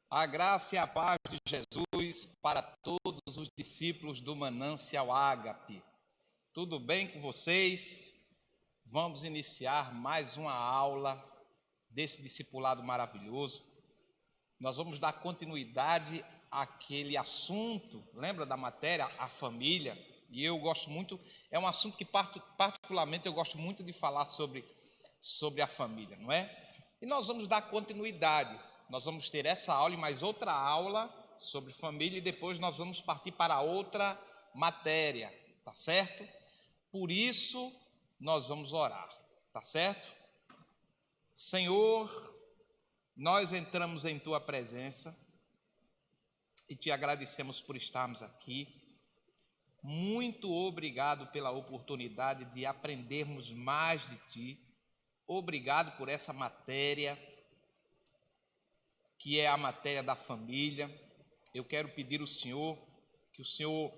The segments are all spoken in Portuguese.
A graça e a paz de Jesus para todos os discípulos do Manancial Ágape. Tudo bem com vocês? Vamos iniciar mais uma aula desse discipulado maravilhoso. Nós vamos dar continuidade àquele assunto, lembra da matéria, a família? E eu gosto muito, é um assunto que particularmente eu gosto muito de falar sobre a família, não é? E nós vamos dar continuidade. Nós vamos ter essa aula e mais outra aula sobre família e depois nós vamos partir para outra matéria, tá certo? Por isso, nós vamos orar, tá certo? Senhor, nós entramos em Tua presença e Te agradecemos por estarmos aqui. Muito obrigado pela oportunidade de aprendermos mais de Ti. Obrigado por essa matéria, que é a matéria da família. Eu quero pedir ao Senhor, que o Senhor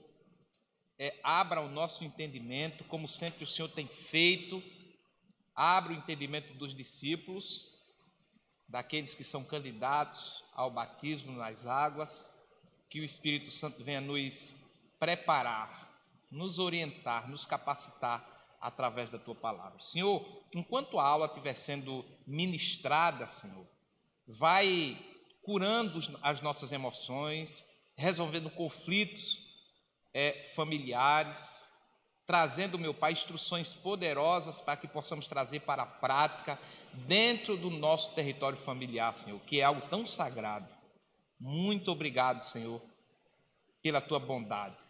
abra o nosso entendimento, como sempre o Senhor tem feito, abra o entendimento dos discípulos, daqueles que são candidatos ao batismo nas águas, que o Espírito Santo venha nos preparar, nos orientar, nos capacitar através da Tua palavra. Senhor, enquanto a aula estiver sendo ministrada, Senhor, vai curando as nossas emoções, resolvendo conflitos familiares, trazendo, meu Pai, instruções poderosas para que possamos trazer para a prática dentro do nosso território familiar, Senhor, que é algo tão sagrado. Muito obrigado, Senhor, pela Tua bondade.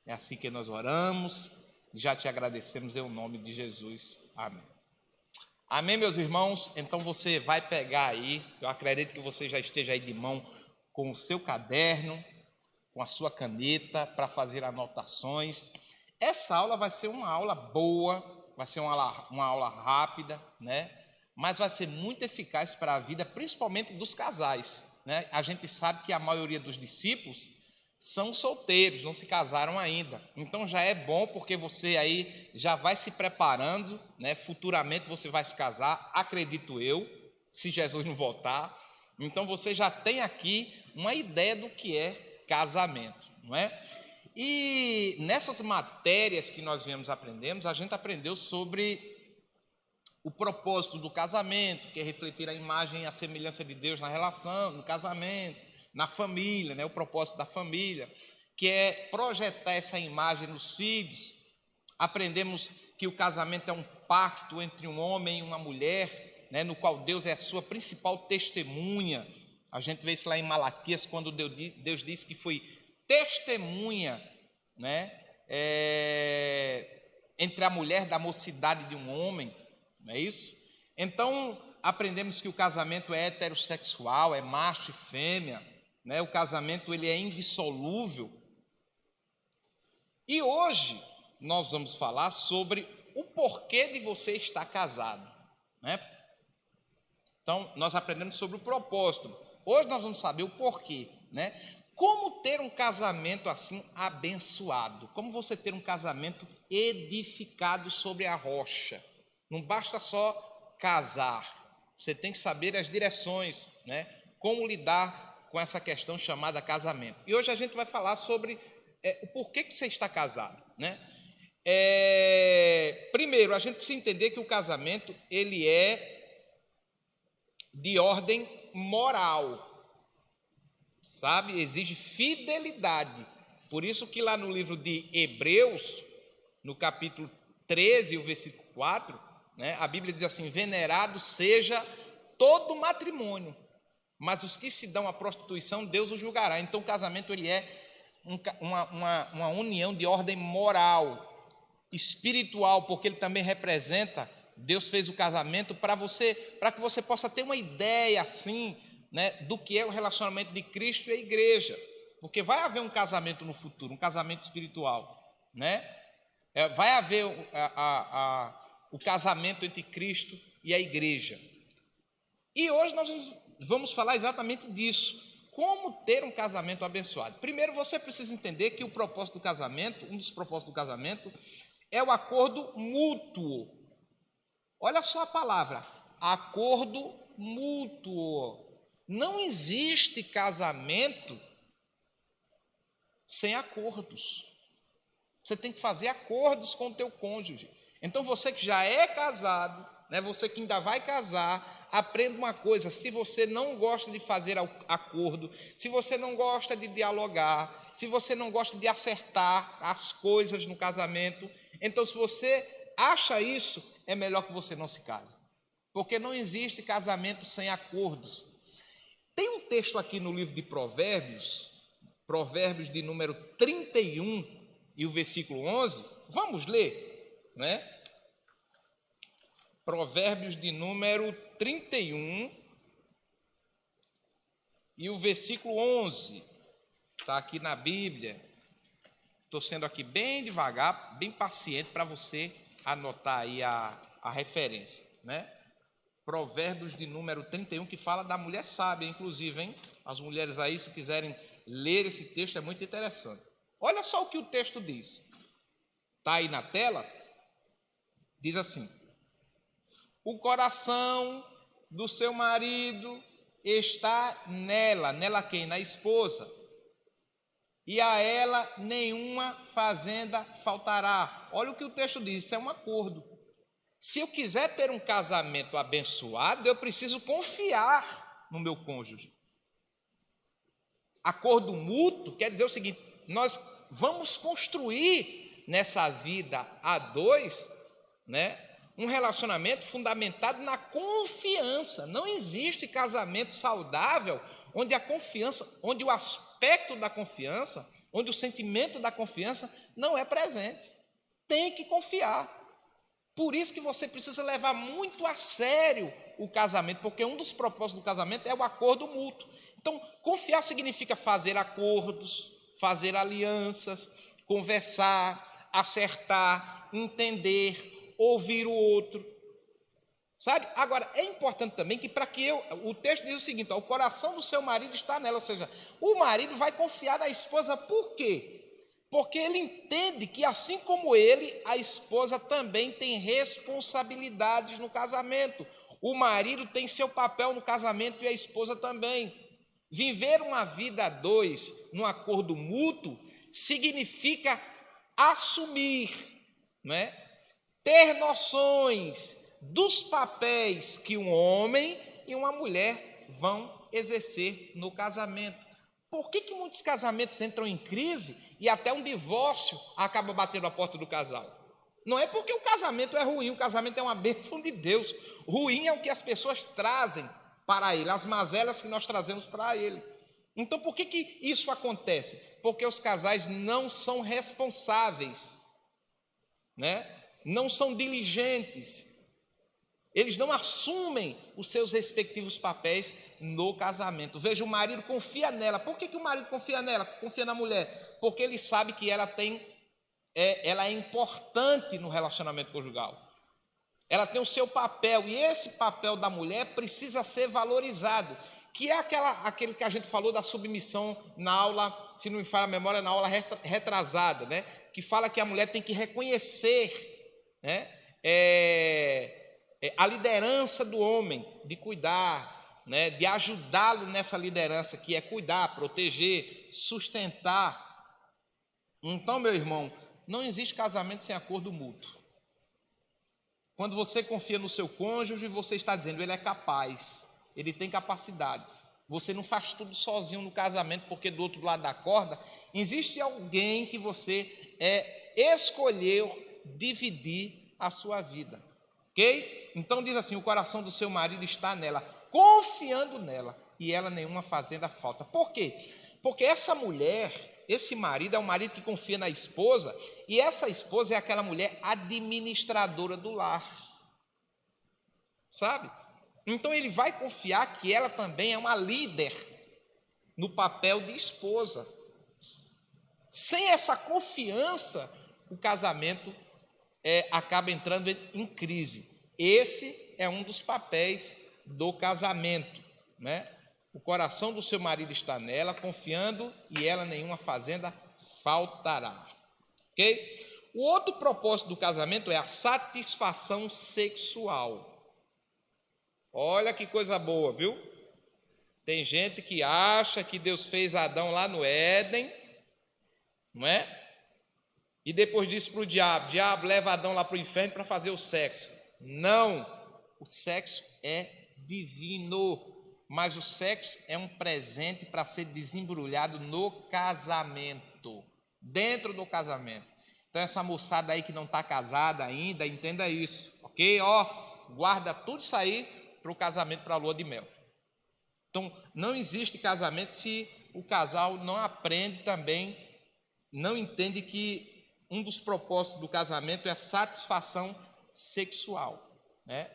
É assim que nós oramos e já Te agradecemos em nome de Jesus. Amém. Amém, meus irmãos? Então você vai pegar aí, eu acredito que você já esteja aí de mão com o seu caderno, com a sua caneta para fazer anotações. Essa aula vai ser uma aula boa, vai ser uma aula rápida, né? Mas vai ser muito eficaz para a vida, principalmente dos casais, né? A gente sabe que a maioria dos discípulos são solteiros, não se casaram ainda. Então já é bom porque você aí já vai se preparando, né? Futuramente você vai se casar, acredito eu, se Jesus não voltar. Então você já tem aqui uma ideia do que é casamento, não é? E nessas matérias que nós viemos aprendendo, a gente aprendeu sobre o propósito do casamento, que é refletir a imagem e a semelhança de Deus na relação, no casamento, na família, né? O propósito da família, que é projetar essa imagem nos filhos. Aprendemos que o casamento é um pacto entre um homem e uma mulher, né? No qual Deus é a sua principal testemunha. A gente vê isso lá em Malaquias, quando Deus disse que foi testemunha, né? Entre a mulher da mocidade de um homem, não é isso? Então, aprendemos que o casamento é heterossexual, é macho e fêmea, né? O casamento ele é indissolúvel. E hoje nós vamos falar sobre o porquê de você estar casado, né? Então, nós aprendemos sobre o propósito. Hoje nós vamos saber o porquê, né? Como ter um casamento assim abençoado? Como você ter um casamento edificado sobre a rocha? Não basta só casar. Você tem que saber as direções, né? Como lidar com essa questão chamada casamento. E hoje a gente vai falar sobre o porquê que você está casado, né? Primeiro, a gente precisa entender que o casamento ele é de ordem moral, sabe? Exige fidelidade. Por isso que lá no livro de Hebreus, no capítulo 13, o versículo 4, né, a Bíblia diz assim: venerado seja todo matrimônio, mas os que se dão à prostituição, Deus os julgará. Então o casamento ele é uma união de ordem moral, espiritual, porque ele também representa, Deus fez o casamento para que você possa ter uma ideia assim, né, do que é o relacionamento de Cristo e a igreja, porque vai haver um casamento no futuro, um casamento espiritual, né? Vai haver o casamento entre Cristo e a igreja. E hoje nós vamos falar exatamente disso. Como ter um casamento abençoado? Primeiro você precisa entender que o propósito do casamento, um dos propósitos do casamento, é o acordo mútuo. Olha só a palavra, acordo mútuo. Não existe casamento sem acordos. Você tem que fazer acordos com o teu cônjuge. Então você que já é casado, né, você que ainda vai casar, aprenda uma coisa: se você não gosta de fazer acordo, se você não gosta de dialogar, se você não gosta de acertar as coisas no casamento, então se você acha isso, é melhor que você não se case. Porque não existe casamento sem acordos. Tem um texto aqui no livro de Provérbios, Provérbios de número 31 e o versículo 11. Vamos ler, né? Provérbios de número 31 e o versículo 11. Está aqui na Bíblia. Estou sendo aqui bem devagar, bem paciente para você anotar aí a referência, né? Provérbios de número 31, que fala da mulher sábia, inclusive, hein? As mulheres aí, se quiserem ler esse texto, é muito interessante. Olha só o que o texto diz. Está aí na tela. Diz assim: o coração do seu marido está nela. Nela quem? Na esposa. E a ela nenhuma fazenda faltará. Olha o que o texto diz, isso é um acordo. Se eu quiser ter um casamento abençoado, eu preciso confiar no meu cônjuge. Acordo mútuo quer dizer o seguinte: nós vamos construir nessa vida a dois, né, um relacionamento fundamentado na confiança. Não existe casamento saudável onde a confiança, onde o aspecto da confiança, onde o sentimento da confiança não é presente. Tem que confiar. Por isso que você precisa levar muito a sério o casamento, porque um dos propósitos do casamento é o acordo mútuo. Então, confiar significa fazer acordos, fazer alianças, conversar, acertar, entender, ouvir o outro. Sabe? Agora, é importante também que o texto diz o seguinte: ó, o coração do seu marido está nela, ou seja, o marido vai confiar na esposa. Por quê? Porque ele entende que, assim como ele, a esposa também tem responsabilidades no casamento. O marido tem seu papel no casamento e a esposa também. Viver uma vida a dois, num acordo mútuo, significa assumir, né? Ter noções dos papéis que um homem e uma mulher vão exercer no casamento. Por que muitos casamentos entram em crise e até um divórcio acaba batendo a porta do casal? Não é porque o casamento é ruim, o casamento é uma bênção de Deus. Ruim é o que as pessoas trazem para ele, as mazelas que nós trazemos para ele. Então, por que isso acontece? Porque os casais não são responsáveis, né? Não são diligentes. Eles não assumem os seus respectivos papéis no casamento. Veja, o marido confia nela. Por que o marido confia nela? Confia na mulher? Porque ele sabe que ela é importante no relacionamento conjugal. Ela tem o seu papel, e esse papel da mulher precisa ser valorizado, que é aquele que a gente falou da submissão na aula, se não me falha a memória, na aula retrasada, né? Que fala que a mulher tem que reconhecer, né? A liderança do homem, de cuidar, né, de ajudá-lo nessa liderança, que é cuidar, proteger, sustentar. Então, meu irmão, não existe casamento sem acordo mútuo. Quando você confia no seu cônjuge, você está dizendo: ele é capaz, ele tem capacidades. Você não faz tudo sozinho no casamento, porque do outro lado da corda existe alguém que você escolheu dividir a sua vida. Ok? Então diz assim: o coração do seu marido está nela, confiando nela, e ela nenhuma fazenda falta. Por quê? Porque essa mulher, esse marido é um marido que confia na esposa, e essa esposa é aquela mulher administradora do lar. Sabe? Então ele vai confiar que ela também é uma líder no papel de esposa. Sem essa confiança, o casamento acaba entrando em crise. Esse é um dos papéis do casamento, né? O coração do seu marido está nela, confiando, e ela nenhuma fazenda faltará. Ok? O outro propósito do casamento é a satisfação sexual. Olha que coisa boa, viu? Tem gente que acha que Deus fez Adão lá no Éden, não é? E depois disse para o diabo, leva Adão lá para o inferno para fazer o sexo. Não, o sexo é divino, mas o sexo é um presente para ser desembrulhado no casamento, dentro do casamento. Então essa moçada aí que não está casada ainda, entenda isso, ok? Guarda tudo isso aí para o casamento, para a lua de mel. Então não existe casamento se o casal não aprende também, não entende que um dos propósitos do casamento é a satisfação sexual, né?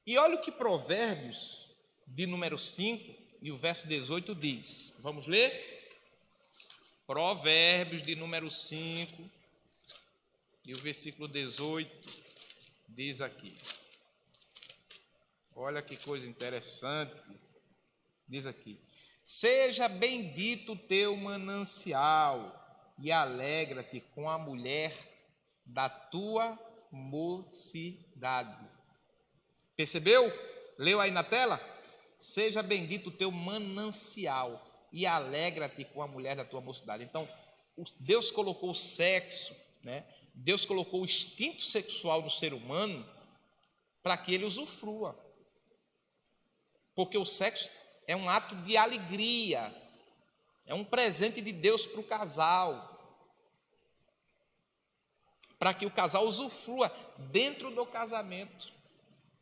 E olha o que Provérbios, de número 5, e o verso 18 diz. Vamos ler? Provérbios, de número 5, e o versículo 18, diz aqui. Olha que coisa interessante. Diz aqui: seja bendito o teu manancial, e alegra-te com a mulher da tua mocidade. Percebeu? Leu aí na tela? Seja bendito o teu manancial e alegra-te com a mulher da tua mocidade. Então, Deus colocou o sexo, né? Deus colocou o instinto sexual no ser humano para que ele usufrua. Porque o sexo é um ato de alegria, é um presente de Deus para o casal, para que o casal usufrua dentro do casamento.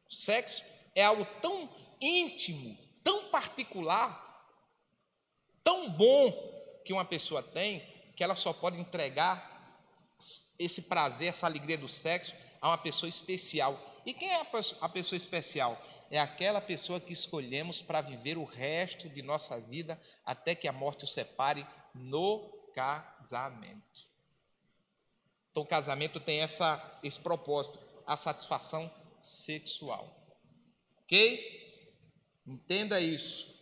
O sexo é algo tão íntimo, tão particular, tão bom que uma pessoa tem, que ela só pode entregar esse prazer, essa alegria do sexo a uma pessoa especial. E quem é a pessoa especial? É aquela pessoa que escolhemos para viver o resto de nossa vida até que a morte o separe no casamento. Então o casamento tem esse propósito, a satisfação sexual. Ok? Entenda isso.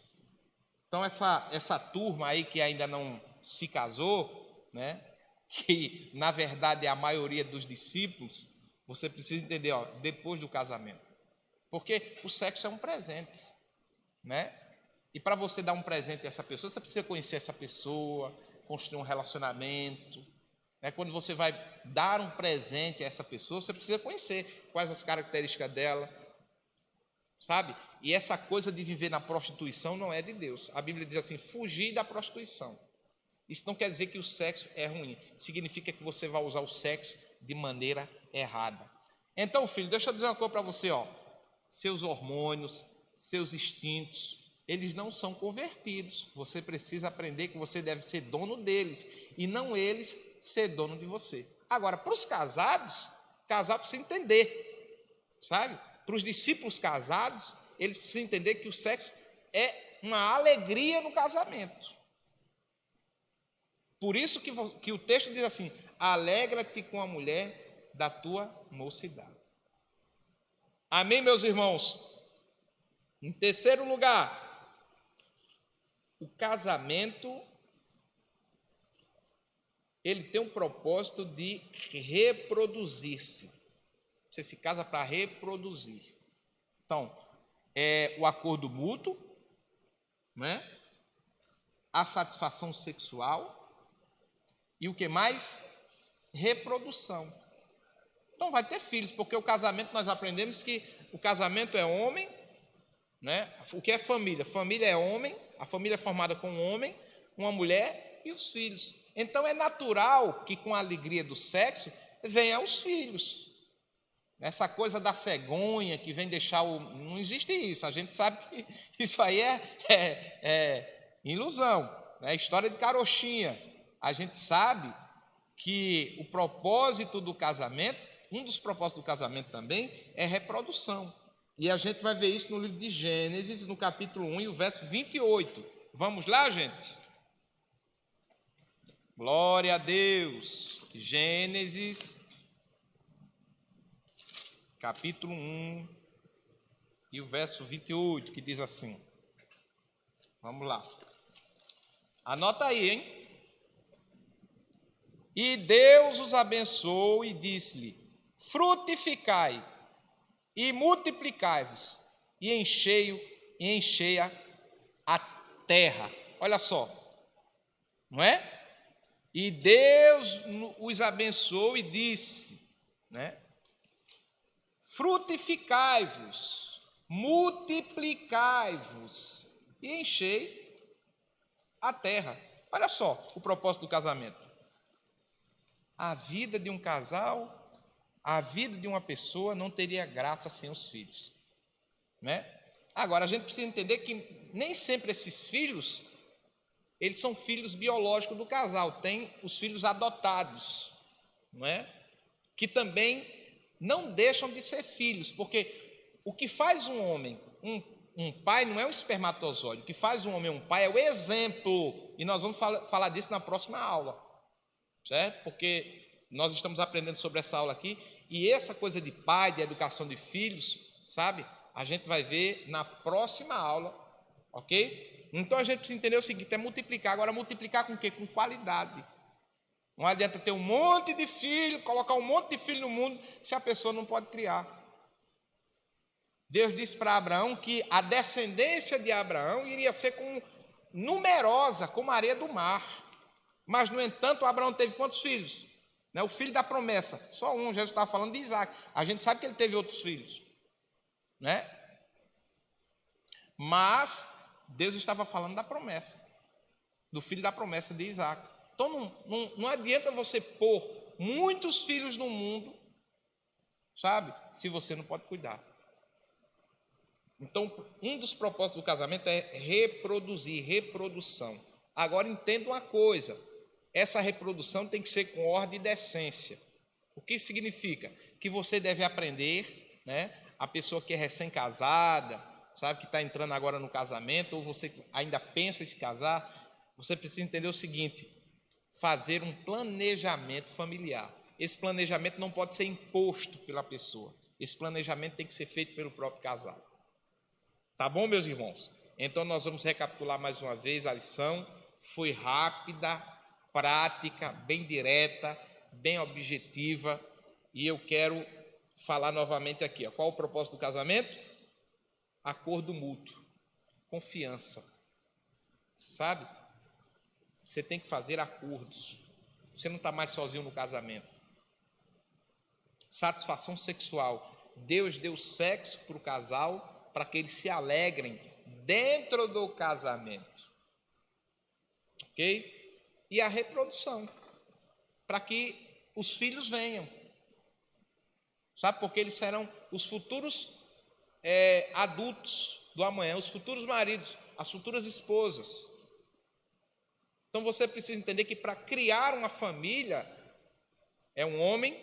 Então essa turma aí que ainda não se casou, né? Que na verdade é a maioria dos discípulos, você precisa entender, depois do casamento. Porque o sexo é um presente, né? E para você dar um presente a essa pessoa, você precisa conhecer essa pessoa, construir um relacionamento, né? Quando você vai dar um presente a essa pessoa, você precisa conhecer quais as características dela, sabe? E essa coisa de viver na prostituição não é de Deus. A Bíblia diz assim: fugir da prostituição. Isso não quer dizer que o sexo é ruim, significa que você vai usar o sexo de maneira errada. Então, filho, deixa eu dizer uma coisa para você, seus hormônios, seus instintos, eles não são convertidos. Você precisa aprender que você deve ser dono deles e não eles ser dono de você. Agora, para os casados, casal precisa entender, sabe? Para os discípulos casados, eles precisam entender que o sexo é uma alegria no casamento. Por isso que o texto diz assim: alegra-te com a mulher da tua mocidade. Amém, meus irmãos? Em terceiro lugar, o casamento, ele tem um propósito de reproduzir-se. Você se casa para reproduzir. Então, é o acordo mútuo, né? A satisfação sexual e o que mais? Reprodução. Então vai ter filhos, porque o casamento, nós aprendemos que o casamento é homem, né? O que é família? Família é homem, a família é formada com um homem, uma mulher e os filhos. Então é natural que com a alegria do sexo venham os filhos. Essa coisa da cegonha que vem deixar o... Não existe isso, a gente sabe que isso aí é ilusão, é história de carochinha. A gente sabe que o propósito do casamento, um dos propósitos do casamento também é reprodução. E a gente vai ver isso no livro de Gênesis, no capítulo 1 e o verso 28. Vamos lá, gente? Glória a Deus. Gênesis, capítulo 1 e o verso 28, que diz assim. Vamos lá. Anota aí, hein? E Deus os abençoou e disse-lhe: frutificai e multiplicai-vos e encheia a terra. Olha só, não é? E Deus os abençoou e disse, né? Frutificai-vos, multiplicai-vos e enchei a terra. Olha só o propósito do casamento. A vida de um casal, a vida de uma pessoa não teria graça sem os filhos, né? Agora, a gente precisa entender que nem sempre esses filhos, eles são filhos biológicos do casal, tem os filhos adotados, não é? Que também não deixam de ser filhos, porque o que faz um homem um pai não é um espermatozoide, o que faz um homem um pai é o exemplo, e nós vamos falar disso na próxima aula, certo? Porque nós estamos aprendendo sobre essa aula aqui, e essa coisa de pai, de educação de filhos, sabe? A gente vai ver na próxima aula, ok? Então a gente precisa entender o seguinte, é multiplicar. Agora multiplicar com o quê? Com qualidade. Não adianta ter um monte de filho, colocar um monte de filho no mundo, se a pessoa não pode criar. Deus disse para Abraão que a descendência de Abraão iria ser numerosa, como a areia do mar. Mas, no entanto, Abraão teve quantos filhos? O filho da promessa, só um. Jesus estava falando de Isaac. A gente sabe que ele teve outros filhos, né? Mas Deus estava falando da promessa, do filho da promessa de Isaac. Então não adianta você pôr muitos filhos no mundo, sabe, se você não pode cuidar. Então, um dos propósitos do casamento é reproduzir, reprodução. Agora, entenda uma coisa, essa reprodução tem que ser com ordem e decência. O que significa? Que você deve aprender, né? A pessoa que é recém-casada, sabe, que está entrando agora no casamento, ou você ainda pensa em se casar, você precisa entender o seguinte: fazer um planejamento familiar. Esse planejamento não pode ser imposto pela pessoa. Esse planejamento tem que ser feito pelo próprio casal. Tá bom, meus irmãos? Então nós vamos recapitular mais uma vez a lição. Foi rápida, prática, bem direta, bem objetiva, e eu quero falar novamente aqui. Qual o propósito do casamento? Acordo mútuo, confiança, sabe? Você tem que fazer acordos. Você não está mais sozinho no casamento. Satisfação sexual. Deus deu sexo para o casal para que eles se alegrem dentro do casamento. Ok? E a reprodução, para que os filhos venham. Sabe? Porque eles serão os futuros adultos do amanhã, os futuros maridos, as futuras esposas. Então você precisa entender que para criar uma família é um homem,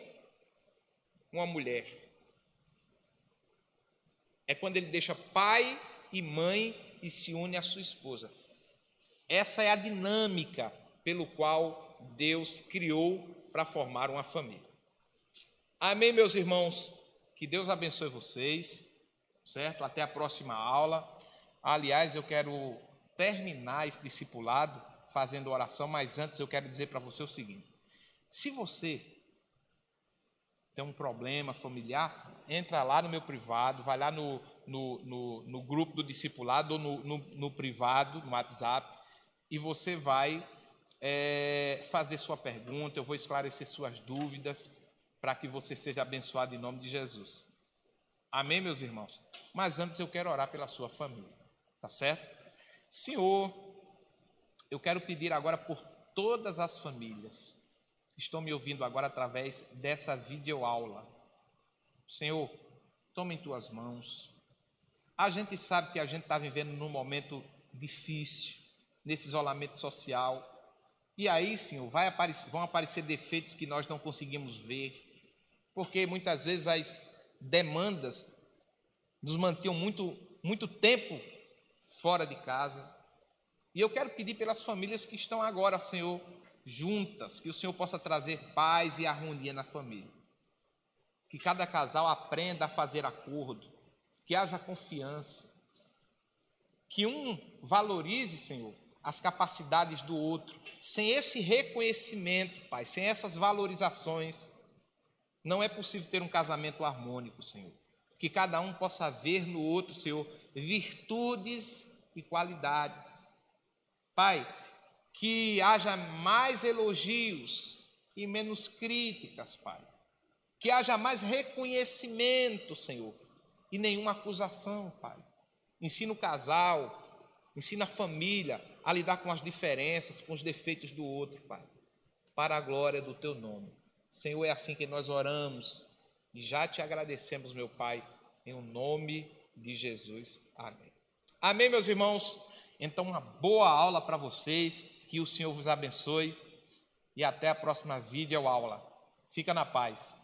uma mulher. É quando ele deixa pai e mãe e se une à sua esposa. Essa é a dinâmica pelo qual Deus criou para formar uma família. Amém, meus irmãos? Que Deus abençoe vocês, certo? Até a próxima aula. Aliás, eu quero terminar esse discipulado fazendo oração, mas antes eu quero dizer para você o seguinte: se você tem um problema familiar, entra lá no meu privado, vai lá no grupo do discipulado ou no privado, no WhatsApp, e você vai fazer sua pergunta, eu vou esclarecer suas dúvidas, para que você seja abençoado em nome de Jesus. Amém, meus irmãos? Mas antes eu quero orar pela sua família, tá certo? Senhor, eu quero pedir agora por todas as famílias que estão me ouvindo agora através dessa videoaula. Senhor, toma em tuas mãos. A gente sabe que a gente está vivendo num momento difícil, nesse isolamento social. E aí, Senhor, vão aparecer defeitos que nós não conseguimos ver, porque muitas vezes as demandas nos mantinham muito tempo fora de casa. E eu quero pedir pelas famílias que estão agora, Senhor, juntas, que o Senhor possa trazer paz e harmonia na família. Que cada casal aprenda a fazer acordo, que haja confiança, que um valorize, Senhor, as capacidades do outro. Sem esse reconhecimento, Pai, sem essas valorizações, não é possível ter um casamento harmônico, Senhor. Que cada um possa ver no outro, Senhor, virtudes e qualidades. Pai, que haja mais elogios e menos críticas, Pai. Que haja mais reconhecimento, Senhor, e nenhuma acusação, Pai. Ensina o casal, ensina a família a lidar com as diferenças, com os defeitos do outro, Pai, para a glória do Teu nome. Senhor, é assim que nós oramos e já te agradecemos, meu Pai, em o nome de Jesus. Amém. Amém, meus irmãos? Então, uma boa aula para vocês, que o Senhor vos abençoe e até a próxima videoaula. Fica na paz.